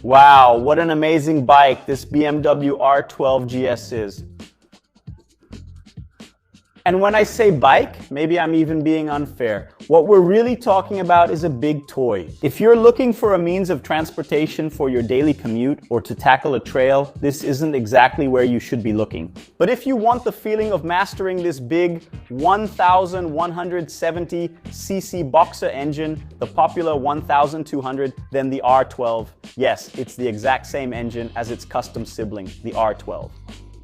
Wow, what an amazing bike this BMW R12 GS is. And when I say bike, maybe I'm even being unfair. What we're really talking about is a big toy. If you're looking for a means of transportation for your daily commute or to tackle a trail, this isn't exactly where you should be looking. But if you want the feeling of mastering this big 1170cc boxer engine, the popular 1200, then the R12. Yes, it's the exact same engine as its custom sibling, the R12.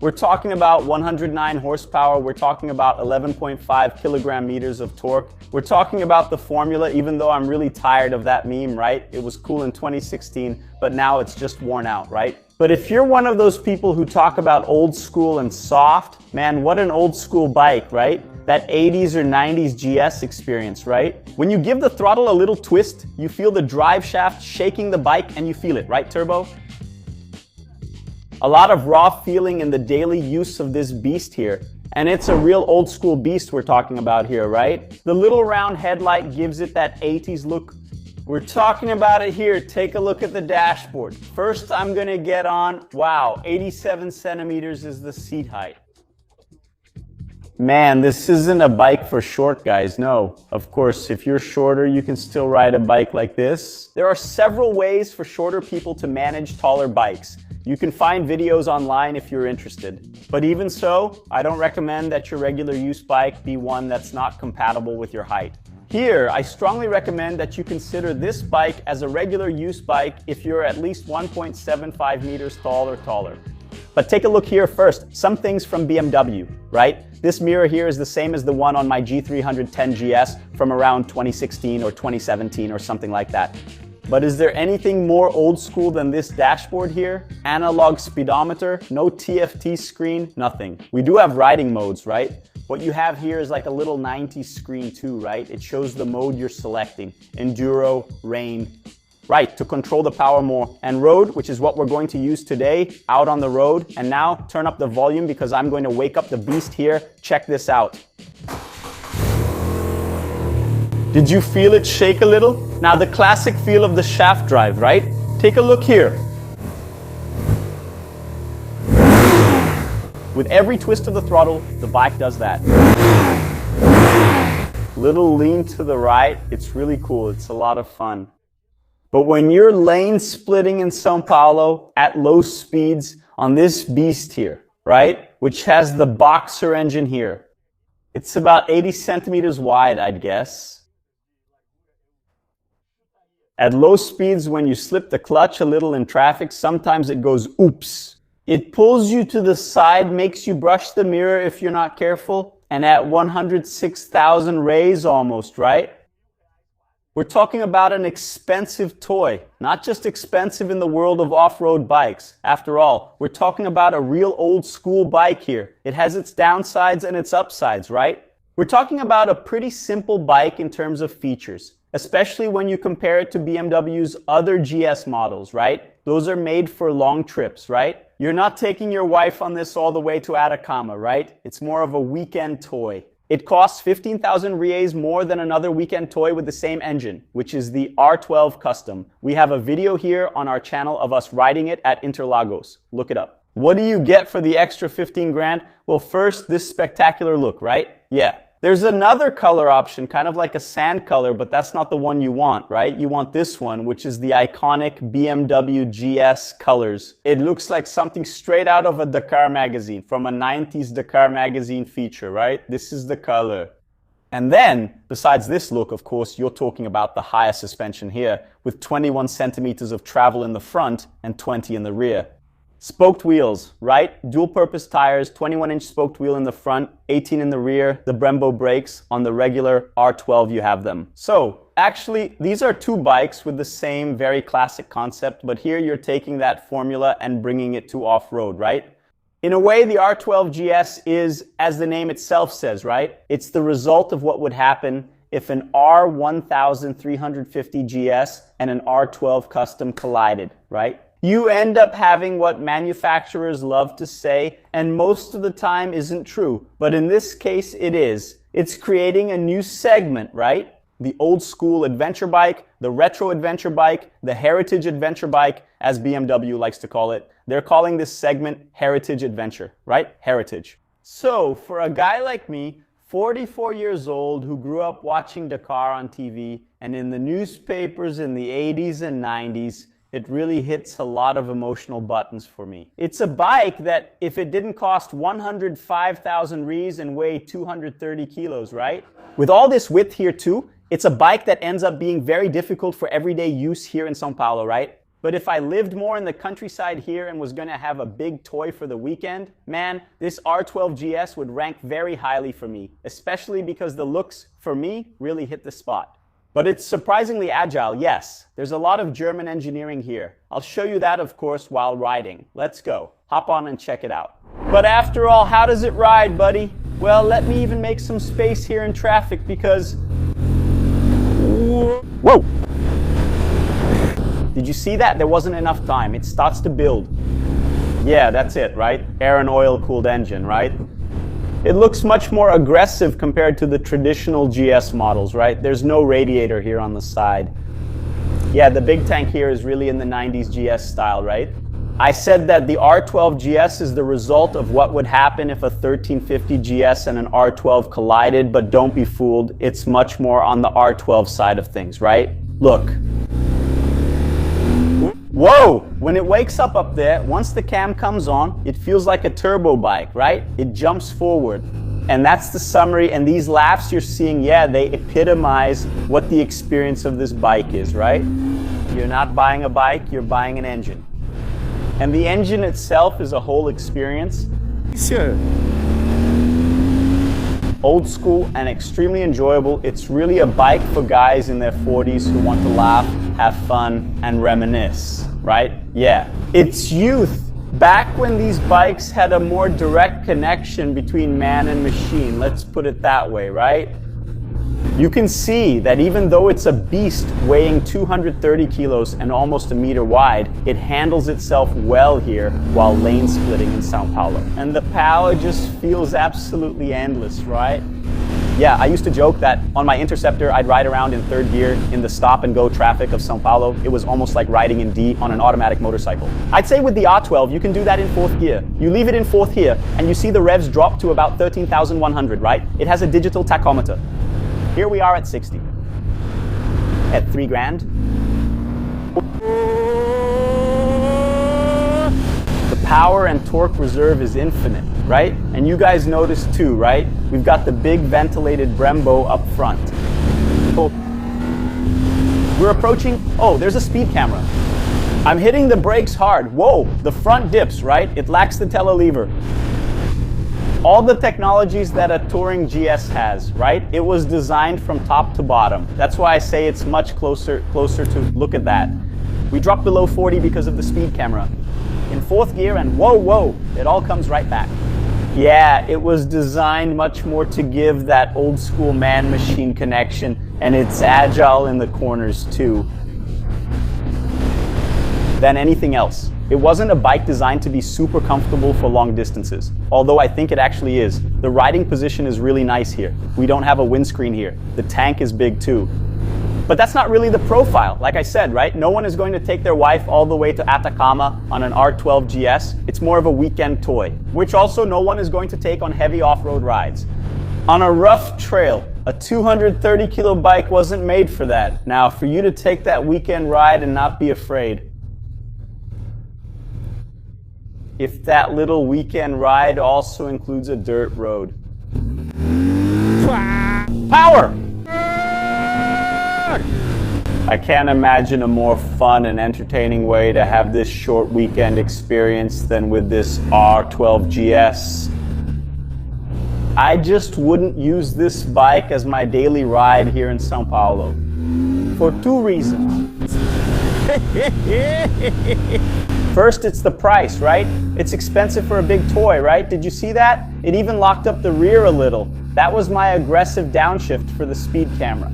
We're talking about 109 horsepower, we're talking about 11.5 kilogram meters of torque. We're talking about the formula, even though I'm really tired of that meme, right? It was cool in 2016, but now it's just worn out, right? But if you're one of those people who talk about old school and soft, man, what an old school bike, right? That 80s or 90s GS experience, right? When you give the throttle a little twist, you feel the drive shaft shaking the bike and you feel it, right, Turbo? A lot of raw feeling in the daily use of this beast here. And it's a real old school beast we're talking about here, right? The little round headlight gives it that 80s look. We're talking about it here. Take a look at the dashboard. First, I'm gonna get on, wow, 87 centimeters is the seat height. Man, this isn't a bike for short guys, no. Of course, if you're shorter, you can still ride a bike like this. There are several ways for shorter people to manage taller bikes. You can find videos online if you're interested. But even so, I don't recommend that your regular use bike be one that's not compatible with your height. Here, I strongly recommend that you consider this bike as a regular use bike if you're at least 1.75 meters tall or taller. But take a look here first, some things from BMW, right? This mirror here is the same as the one on my G310 GS from around 2016 or 2017 or something like that. But is there anything more old school than this dashboard here? Analog speedometer, no TFT screen, nothing. We do have riding modes, right? What you have here is like a little 90s screen too, right? It shows the mode you're selecting. Enduro, rain. Right, to control the power more. And road, which is what we're going to use today, out on the road. And now turn up the volume because I'm going to wake up the beast here. Check this out. Did you feel it shake a little? Now the classic feel of the shaft drive, right? Take a look here. With every twist of the throttle, the bike does that. Little lean to the right, it's really cool, it's a lot of fun. But when you're lane splitting in São Paulo at low speeds on this beast here, right? Which has the boxer engine here. It's about 80 centimeters wide, I'd guess. At low speeds, when you slip the clutch a little in traffic, sometimes it goes oops. It pulls you to the side, makes you brush the mirror if you're not careful, and at 106,000 rays almost, right? We're talking about an expensive toy, not just expensive in the world of off-road bikes. After all, we're talking about a real old school bike here. It has its downsides and its upsides, right? We're talking about a pretty simple bike in terms of features, especially when you compare it to BMW's other GS models, right? Those are made for long trips, right? You're not taking your wife on this all the way to Atacama, right? It's more of a weekend toy. It costs 15,000 reais more than another weekend toy with the same engine, which is the R12 Custom. We have a video here on our channel of us riding it at Interlagos. Look it up. What do you get for the extra 15 grand? Well, first, this spectacular look, right? Yeah. There's another color option, kind of like a sand color, but that's not the one you want, right? You want this one, which is the iconic BMW GS colors. It looks like something straight out of a Dakar magazine, from a 90s Dakar magazine feature, right? This is the color. And then, besides this look, of course, you're talking about the higher suspension here, with 21 centimeters of travel in the front and 20 in the rear. Spoked wheels, right? Dual-purpose tires, 21-inch spoked wheel in the front, 18 in the rear, the Brembo brakes. On the regular R12 you have them. So, actually, these are two bikes with the same very classic concept, but here you're taking that formula and bringing it to off-road, right? In a way, the R12 GS is, as the name itself says, right? It's the result of what would happen if an R1350 GS and an R12 Custom collided, right? You end up having what manufacturers love to say, and most of the time isn't true. But in this case, it is. It's creating a new segment, right? The old school adventure bike, the retro adventure bike, the heritage adventure bike, as BMW likes to call it. They're calling this segment Heritage Adventure, right? Heritage. So for a guy like me, 44 years old, who grew up watching Dakar on TV and in the newspapers in the 80s and 90s, it really hits a lot of emotional buttons for me. It's a bike that, if it didn't cost 105,000 Rs and weigh 230 kilos, right? With all this width here too, it's a bike that ends up being very difficult for everyday use here in São Paulo, right? But if I lived more in the countryside here and was gonna have a big toy for the weekend, man, this R12 GS would rank very highly for me, especially because the looks, for me, really hit the spot. But it's surprisingly agile, yes. There's a lot of German engineering here. I'll show you that, of course, while riding. Let's go. Hop on and check it out. But after all, how does it ride, buddy? Well, let me even make some space here in traffic because... Whoa! Did you see that? There wasn't enough time. It starts to build. Yeah, that's it, right? Air and oil-cooled engine, right? It looks much more aggressive compared to the traditional GS models, right? There's no radiator here on the side. Yeah, the big tank here is really in the 90s GS style, right? I said that the R12 GS is the result of what would happen if a 1350 GS and an R12 collided, but don't be fooled, it's much more on the R12 side of things, right? Look. Whoa! When it wakes up there, once the cam comes on, it feels like a turbo bike, right? It jumps forward. And that's the summary, and these laps you're seeing, yeah, they epitomize what the experience of this bike is, right? You're not buying a bike, you're buying an engine. And the engine itself is a whole experience. Sure. Old school and extremely enjoyable. It's really a bike for guys in their 40s who want to laugh, have fun, and reminisce, right? Yeah. It's youth. Back when these bikes had a more direct connection between man and machine, let's put it that way, right? You can see that even though it's a beast weighing 230 kilos and almost a meter wide, it handles itself well here while lane splitting in São Paulo. And the power just feels absolutely endless, right? Yeah, I used to joke that on my Interceptor, I'd ride around in third gear in the stop and go traffic of São Paulo. It was almost like riding in D on an automatic motorcycle. I'd say with the R12, you can do that in fourth gear. You leave it in fourth here, and you see the revs drop to about 13,100, right? It has a digital tachometer. Here we are at 60. At 3 grand. The power and torque reserve is infinite, right? And you guys notice too, right? We've got the big ventilated Brembo up front. Oh. We're approaching, oh, there's a speed camera. I'm hitting the brakes hard. Whoa, the front dips, right? It lacks the telelever. All the technologies that a touring GS has, right? It was designed from top to bottom. That's why I say it's much closer to, look at that. We dropped below 40 because of the speed camera. In fourth gear and whoa, it all comes right back. Yeah, it was designed much more to give that old school man-machine connection, and it's agile in the corners too than anything else. It wasn't a bike designed to be super comfortable for long distances, although I think it actually is. The riding position is really nice here. We don't have a windscreen here. The tank is big too. But that's not really the profile. Like I said, right? No one is going to take their wife all the way to Atacama on an R12 GS. It's more of a weekend toy, which also no one is going to take on heavy off-road rides. On a rough trail, a 230 kilo bike wasn't made for that. Now, for you to take that weekend ride and not be afraid, if that little weekend ride also includes a dirt road. Power! I can't imagine a more fun and entertaining way to have this short weekend experience than with this R12 GS. I just wouldn't use this bike as my daily ride here in São Paulo. For 2 reasons. First, it's the price, right? It's expensive for a big toy, right? Did you see that? It even locked up the rear a little. That was my aggressive downshift for the speed camera.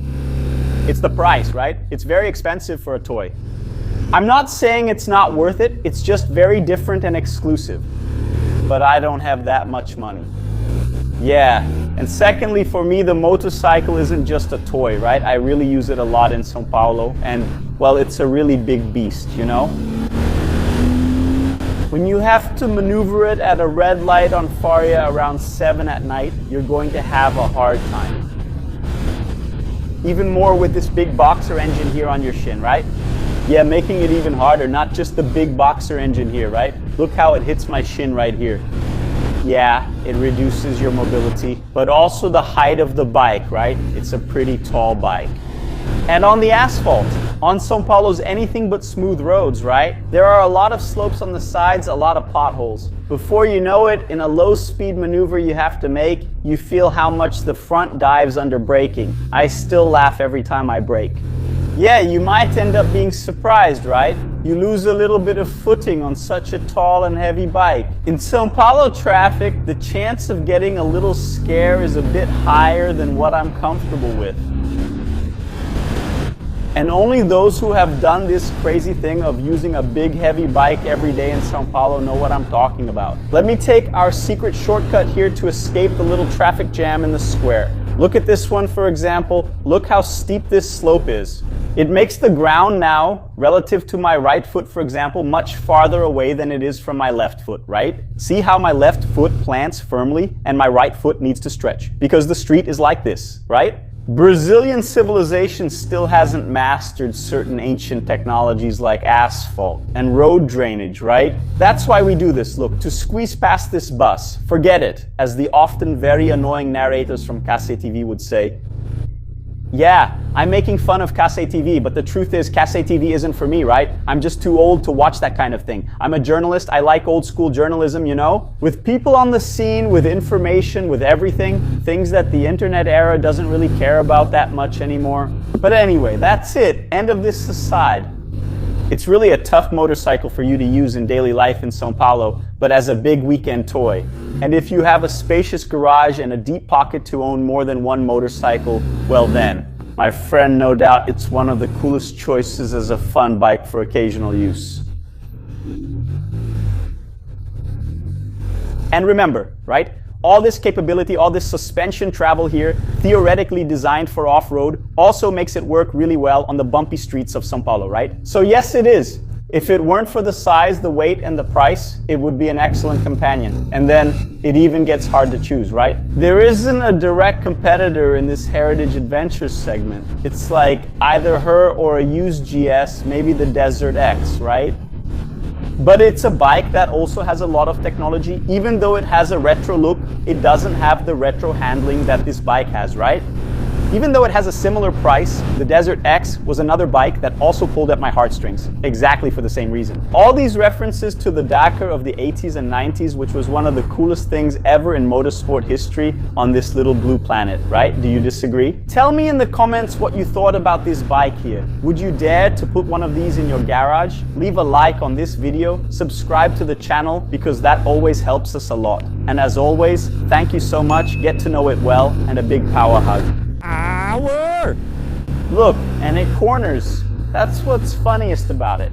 It's the price, right? It's very expensive for a toy. I'm not saying it's not worth it, it's just very different and exclusive. But I don't have that much money. Yeah, and secondly, for me, the motorcycle isn't just a toy, right? I really use it a lot in São Paulo, and, well, it's a really big beast, you know? When you have to maneuver it at a red light on Faria around 7 at night, you're going to have a hard time. Even more with this big boxer engine here on your shin, right? Yeah, making it even harder, not just the big boxer engine here, right? Look how it hits my shin right here. Yeah, it reduces your mobility, but also the height of the bike, right? It's a pretty tall bike. And on the asphalt, on São Paulo's anything but smooth roads, right? There are a lot of slopes on the sides, a lot of potholes. Before you know it, in a low-speed maneuver you have to make, you feel how much the front dives under braking. I still laugh every time I brake. Yeah, you might end up being surprised, right? You lose a little bit of footing on such a tall and heavy bike. In São Paulo traffic, the chance of getting a little scare is a bit higher than what I'm comfortable with. And only those who have done this crazy thing of using a big heavy bike every day in São Paulo know what I'm talking about. Let me take our secret shortcut here to escape the little traffic jam in the square. Look at this one, for example. Look how steep this slope is. It makes the ground now, relative to my right foot, for example, much farther away than it is from my left foot, right? See how my left foot plants firmly and my right foot needs to stretch because the street is like this, right? Brazilian civilization still hasn't mastered certain ancient technologies like asphalt and road drainage, right? That's why we do this, look, to squeeze past this bus. Forget it, as the often very annoying narrators from KCTV would say. Yeah, I'm making fun of KCTV, but the truth is KCTV isn't for me, right? I'm just too old to watch that kind of thing. I'm a journalist, I like old school journalism, you know? With people on the scene, with information, with everything, things that the internet era doesn't really care about that much anymore. But anyway, that's it. End of this aside. It's really a tough motorcycle for you to use in daily life in São Paulo, but as a big weekend toy. And if you have a spacious garage and a deep pocket to own more than one motorcycle, well then, my friend, no doubt it's one of the coolest choices as a fun bike for occasional use. And remember, right? All this capability, all this suspension travel here, theoretically designed for off-road, also makes it work really well on the bumpy streets of São Paulo, right? So yes, it is. If it weren't for the size, the weight, and the price, it would be an excellent companion. And then it even gets hard to choose, right? There isn't a direct competitor in this Heritage Adventures segment. It's like either her or a used GS, maybe the Desert X, right? But it's a bike that also has a lot of technology. Even though it has a retro look, it doesn't have the retro handling that this bike has, right? Even though it has a similar price, the Desert X was another bike that also pulled at my heartstrings, exactly for the same reason. All these references to the Dakar of the 80s and 90s, which was one of the coolest things ever in motorsport history on this little blue planet, right? Do you disagree? Tell me in the comments what you thought about this bike here. Would you dare to put one of these in your garage? Leave a like on this video, subscribe to the channel, because that always helps us a lot. And as always, thank you so much, get to know it well, and a big power hug. Look, and it corners. That's what's funniest about it.